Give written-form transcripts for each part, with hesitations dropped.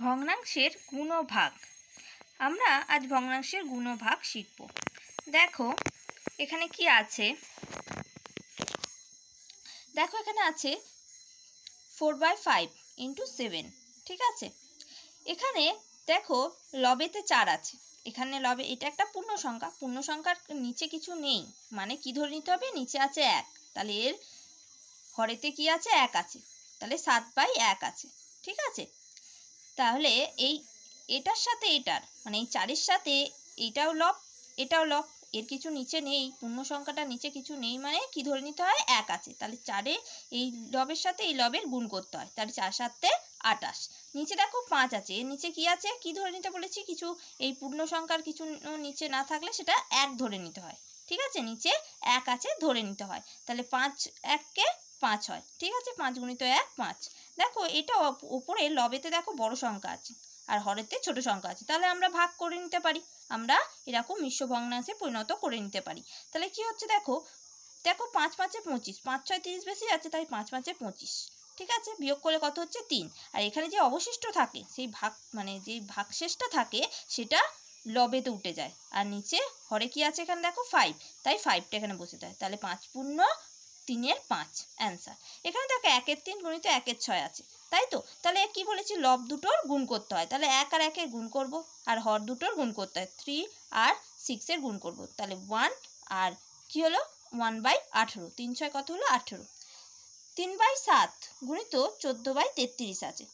ভগ্নাংশের গুণভাগ। আমরা আজ ভগ্নাংশের গুণভাগ শিখব। দেখো এখানে কি আছে, দেখো এখানে আছে 4/5 × 7, ঠিক আছে। এখানে দেখো লবেতে 4 আছে, এখানে লবে এটা একটা পূর্ণ সংখ্যা, পূর্ণ সংখ্যার নিচে কিছু নেই, মানে কি ধরে নিতে হবে, নিচে আছে 1, তাহলে এর হরেতে কি আছে, 1 আছে, তাহলে 7/1 আছে, ঠিক আছে। তাহলে এটার সাথে এটার মানে এই 4-এর সাথে এইটাও লব, এটাও লব, এর কিছু নিচে নেই, পূর্ণ সংখ্যাটা নিচে কিছু নেই, মানে কি ধরে নিতে হয়, 1 আছে, তাহলে 4-এ এই লবের সাথে এই লবের গুণ করতে হয়, তাহলে 4 × 7 = 28। নিচে দেখো 5 আছে, এর নিচে কি আছে, কি ধরে নিতে বলেছি, কিছু এই পূর্ণ সংখ্যার কিছু নিচে না থাকলে সেটা 1 ধরে নিতে হয়, ঠিক আছে। নিচে 1 আছে ধরে নিতে হয়, তাহলে 5 1-কে 5 হয়, ঠিক আছে। 5 × 1 = 5। দেখো এটা উপরে লবেতে দেখো বড় সংখ্যা আছে আর হরেতে ছোট সংখ্যা আছে, তাহলে আমরা ভাগ করে নিতে পারি, আমরা এরকম মিশ্র ভগ্নাংশে পরিণত করে নিতে পারি। তাহলে কি হচ্ছে, দেখো 5 × 5 = 25, 5 × 6 = 30 বেশি আছে, তাই 5 × 5 = 25, ঠিক আছে। বিয়োগ করলে কত হচ্ছে, 3। আর এখানে যে অবশিষ্ট থাকে সেই ভাগ, মানে যে ভাগশেষটা থাকে সেটা লবেতে উঠে যায়, আর নিচে হরে কি আছে, এখানে দেখো 5, তাই 5টা এখানে বসে যায়, তাহলে 5 × 3 = 5 অ্যান্সার। এখানে দেখো 1-এর 3 × 1-এর 6 আছে, তাই তো। তাহলে কি বলেছি, লব দুটোর গুণ করতে হয়, তাহলে 1 আর 1-এর গুণ করব, আর হর দুটোর গুণ করতে হয়, 3 আর 6-এর গুণ করব, তাহলে 1 আর কি হলো 1/18, 3 × 6 কত হলো, 18। 3/7 গুণিত 14/33 আছে।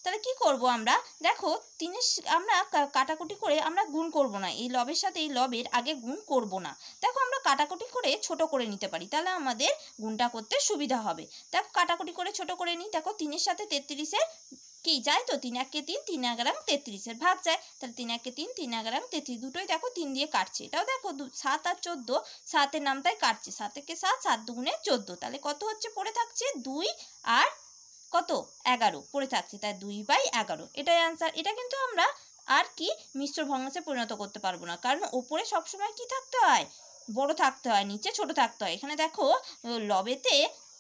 তাহলে কি করব আমরা, দেখো 3-এর আমরা কাটাকুটি করে আমরা গুণ করব না, এই লবের সাথে এই লবের আগে গুণ করব না। দেখো আমরা কাটাকুটি করে ছোট করে নিতে পারি, তাহলে আমাদের গুণটা করতে সুবিধা হবে। দেখো কাটাকুটি করে ছোট করে নিই, দেখো 3-এর সাথে 33-এর কি যায়, তো 3 × 1 = 3, 3 × 11 = 33-এর ভাগ যায়, তাহলে 3 × 1 = 3, 3 × 11 = 33, দুটোই দেখো 3 দিয়ে কাটছে, এটাও দেখো 7 আর 14, 7-এর নামটাই কাটছে, 7 × 7 = 7, 7 × 2 = 14, তাহলে কত হচ্ছে, পড়ে থাকছে 2 আর কত 11 পড়ে থাকছে, তাই 2/11 এটাই অ্যান্সার। এটা কিন্তু আমরা আর কি মিশ্র ভগ্নাংশে পরিণত করতে পারবো না, কারণ ওপরে সবসময় কি থাকতে হয়, বড় থাকতে হয়, নিচে ছোট থাকতে হয়। এখানে দেখো লবেতে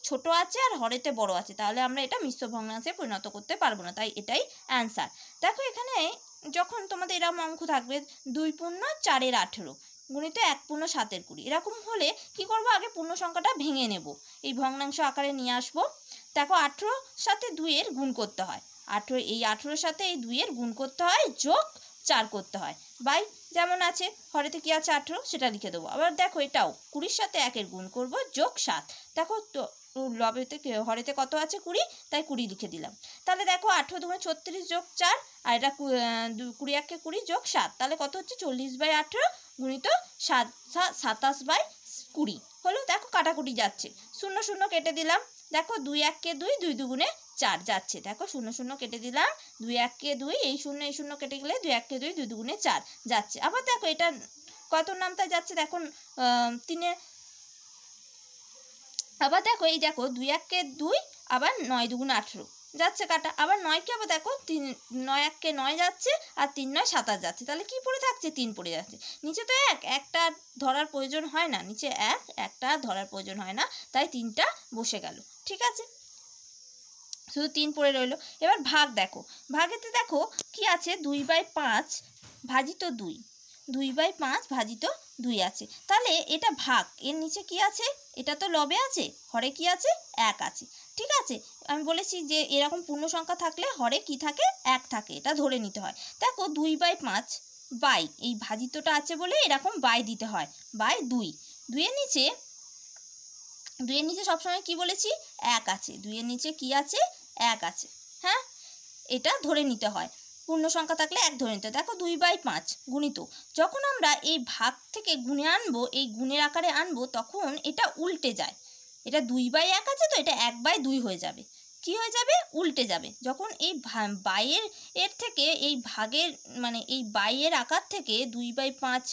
ছোট আছে আর হরেতে বড় আছে, তাহলে আমরা এটা মিশ্র ভগ্নাংশে পরিণত করতে পারবো না, তাই এটাই অ্যান্সার। দেখো এখানে যখন তোমাদের এরকম অঙ্ক থাকবে 2 × 4-এর 18 গুণিত 1 × 7-এর 20, এরকম হলে কি করব, আগে পূর্ণ সংখ্যাটা ভেঙে নেব, এই ভগ্নাংশ আকারে নিয়ে আসবো। দেখো 18-র সাথে 2-এর গুণ করতে হয়, 18-র সাথে এই 2-এর গুণ করতে হয়, যোগ 4 করতে হয়, বাই যেমন আছে হরেতে কি আছে 18, সেটা লিখে দেবো। আবার দেখো এটাও 20-র সাথে 1-এর গুণ করব, যোগ 7। দেখো তো লবেতে হরেতে কত আছে 20, তাই 20 লিখে দিলাম। তাহলে দেখো 18 × 2 = 36 যোগ 4, আর এটা 20 1 × 20 যোগ 7, তাহলে কত হচ্ছে 40/18 গুণিত 27/20 হলো। দেখো কাটাকুটি যাচ্ছে, 0 0 কেটে দিলাম, দেখো 2 1 × 2, 2 2 × 4 যাচ্ছে, দেখো 0 0 কেটে দিলাম, 2 1 × 2, এই 0 এই 0 কেটে গেলে 2 1 × 2, 2 2 × 4 যাচ্ছে। আবার দেখো এটা কত নামতায় যাচ্ছে, দেখো 3-এ, আবার দেখো এই দেখো 2 1 × 2, আবার 9 2 × 18 যাচ্ছে কাটা, আবার 9-কে আবার দেখো 9 1 × 9 যাচ্ছে, আর 3 9 27 যাচ্ছে, তাহলে কি পড়ে থাকছে, 3 পড়ে যাচ্ছে। নিচে তো একটা ধরার প্রয়োজন হয় না, নিচে একটা ধরার প্রয়োজন হয় না, তাই 3টা বসে গেল, ঠিক আছে, শুধু 3 পড়ে রইল। এবার ভাগ দেখো, ভাগেতে দেখো কি আছে, 2/5 ভাজিত 2, 2/5 ভাজিত 2 আছে, তাহলে এটা ভাগ, এর নিচে কি আছে, এটা তো লবে আছে, হরে কি আছে, 1 আছে, ঠিক আছে। আমি বলেছি যে এরকম পূর্ণ সংখ্যা থাকলে হরে কি থাকে, 1 থাকে, এটা ধরে নিতে হয়। দেখো 2/5 বাই এই ভাজিতটা আছে বলে এরকম বাই দিতে হয়, বাই 2, 2-এর নিচে সবসময় কি বলেছি, 1 আছে, 2-এর নিচে কি আছে, 1 আছে, হ্যাঁ, এটা ধরে নিতে হয়, পূর্ণ সংখ্যা থাকলে 1 ধরে নিতে হয়। দেখো 2/5 গুণিত, যখন আমরা এই ভাগ থেকে গুণে আনবো, এই গুণের আকারে আনবো, তখন এটা উল্টে যায়, এটা 2/1 আছে তো এটা 1/2 হয়ে যাবে, কি হয়ে যাবে, উল্টে যাবে। যখন এই বাইয়ের থেকে এই ভাগের, মানে এই বাইয়ের আকার থেকে 2/5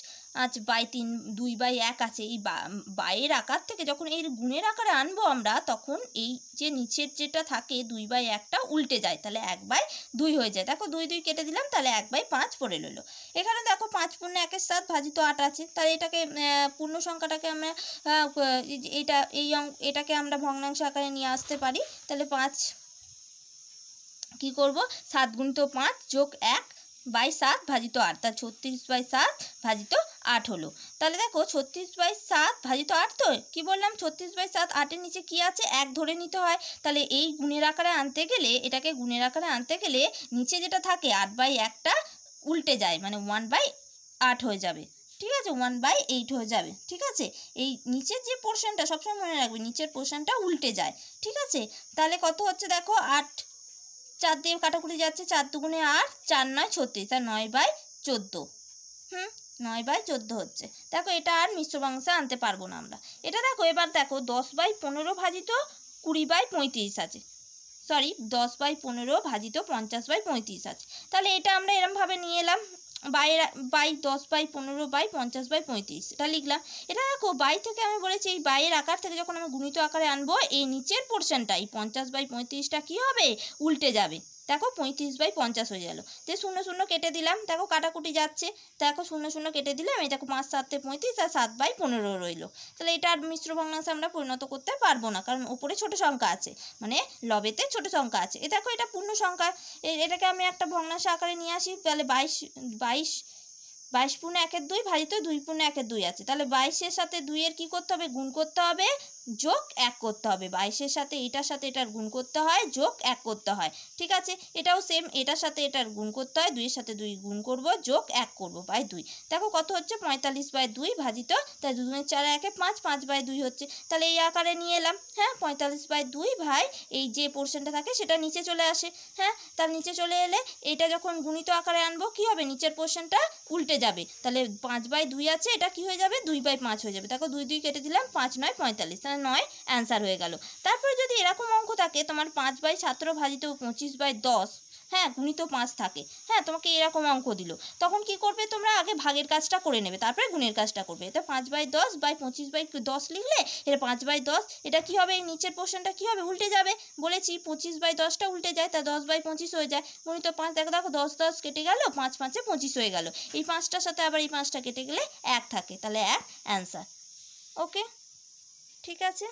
3 2/1 আছে, এই বাইয়ের আকার থেকে যখন এই গুণের আকারে আনবো আমরা, তখন এই যে নিচের যেটা থাকে 2/1টা উল্টে যায়, তাহলে 1/2 হয়ে যায়। দেখো 2 2 কেটে দিলাম, তাহলে 1/5 পড়ে রইল। এখানে দেখো 5 × 1 = 7 ভাজিত 8 আছে, তাহলে এটাকে পূর্ণ সংখ্যাটাকে আমরা এটাকে আমরা ভগ্নাংশ আকারে নিয়ে আসতে পারি, তাহলে 5 কি করব 7 গুণিত 5 যোগ 1 বাই 7 ভাজিত 8, তার 36/7 ভাজিত 8 হলো। তাহলে দেখো 36/7 ভাজিত 8, তো কি বললাম 36/7, 8-এর নিচে কি আছে 1 ধরে নিতে হয়। তাহলে এই গুণের আকারে আনতে গেলে, এটাকে গুণের আকারে আনতে গেলে নিচে যেটা থাকে 8/1টা উল্টে যায়, মানে 1/8 হয়ে যাবে। ঠিক আছে, 1/8 হয়ে যাবে। ঠিক আছে, এই নিচের যে পোর্শনটা সবসময় মনে রাখবে, নিচের পোর্শনটা উল্টে যায়। ঠিক আছে, তাহলে কত হচ্ছে দেখো 8, 4 দিয়ে কাটাকুটি যাচ্ছে, 4 দুগুণে 8, 4 9 36, আর 9/14। 9/14 হচ্ছে। দেখো এটা আর মিশ্র ভগ্নাংশে আনতে পারবো না আমরা। এটা দেখো এবার দেখো 10/15 ভাজিত 20/35 আছে, সরি 10/15 ভাজিত 50/35 আছে। তাহলে এটা আমরা এরমভাবে নিয়ে এলাম, বাই 10/15/50/35 এটা লিখলাম। এটা দেখো বাই থেকে আমি বলেছি এই বাইয়ের আকার থেকে যখন আমি গুণিত আকারে আনবো, এই নিচের পোর্শনটা এই 50/35টা কী হবে উল্টে যাবে। দেখো 35/50 হয়ে গেল। যে 0 0 কেটে দিলাম, দেখো কাটাকুটি যাচ্ছে, দেখো 0 0 কেটে দিলাম, এই দেখো 5 7 35 আর 7/15 রইলো। তাহলে এটা আর মিশ্র ভগ্নাংশে আমরা পরিণত করতে পারবো না, কারণ ওপরে ছোট সংখ্যা আছে, মানে লবেতে ছোট সংখ্যা আছে। এ দেখো এটা পূর্ণ সংখ্যা, এটাকে আমি একটা ভগ্নাংশ আকারে নিয়ে আসি। তাহলে 22 পূর্ণ 1 2 ভাজিত 2 পূর্ণ 1 2 আছে। তাহলে 22-এর সাথে 2-এর কী করতে হবে গুণ করতে হবে, যোগ 1 করতে হবে। 22-এর সাথে এটার সাথে এটার গুণ করতে হয়, যোগ 1 করতে হয়। ঠিক আছে, এটাও সেম, এটার সাথে এটার গুণ করতে হয়, 2-এর সাথে 2 গুণ করব, যোগ 1 করব বাই 2। দেখো কত হচ্ছে 45/2 ভাজিত, তাই 2 2 4 1 5, 5/2 হচ্ছে। তাহলে এই আকারে নিয়ে এলাম। হ্যাঁ, 45/2 ভাই এই যে পোর্শনটা থাকে সেটা নিচে চলে আসে। হ্যাঁ, তার নিচে চলে এলে এটা যখন গুণিত আকারে আনবো কি হবে, নিচের পোর্শনটা উল্টে যাবে। তাহলে 5/2 আছে, এটা কি হয়ে যাবে 2/5 হয়ে যাবে। দেখো 2 2 কেটে দিলাম, 5 9 45, তাহলে 9 অ্যান্সার হয়ে গেল। তারপরে যদি এরকম অঙ্ক থাকে তোমার 5/17 ভাজিত 25/10, হ্যাঁ গুণিত 5 থাকে, হ্যাঁ তোমাকে এরকম অঙ্ক দিল, তখন কি করবে তোমরা আগে ভাগের কাজটা করে নেবে, তারপরে গুণের কাজটা করবে। এটা 5/10 বাই 25/10 লিখলে এটা 5/10, এটা কি হবে এই নিচের পোর্শনটা কি হবে উল্টে যাবে। বলেছি 25/10টা উল্টে যায়, তা 10/25 হয়ে যায়। গুণিত 5, দেখো দেখো 10 10 কেটে গেল, 5 5 25 হয়ে গেল। এই 5টার সাথে আবার এই 5টা কেটে গেলে 1 থাকে, তাহলে 1 অ্যান্সার। ওকে, ঠিক আছে।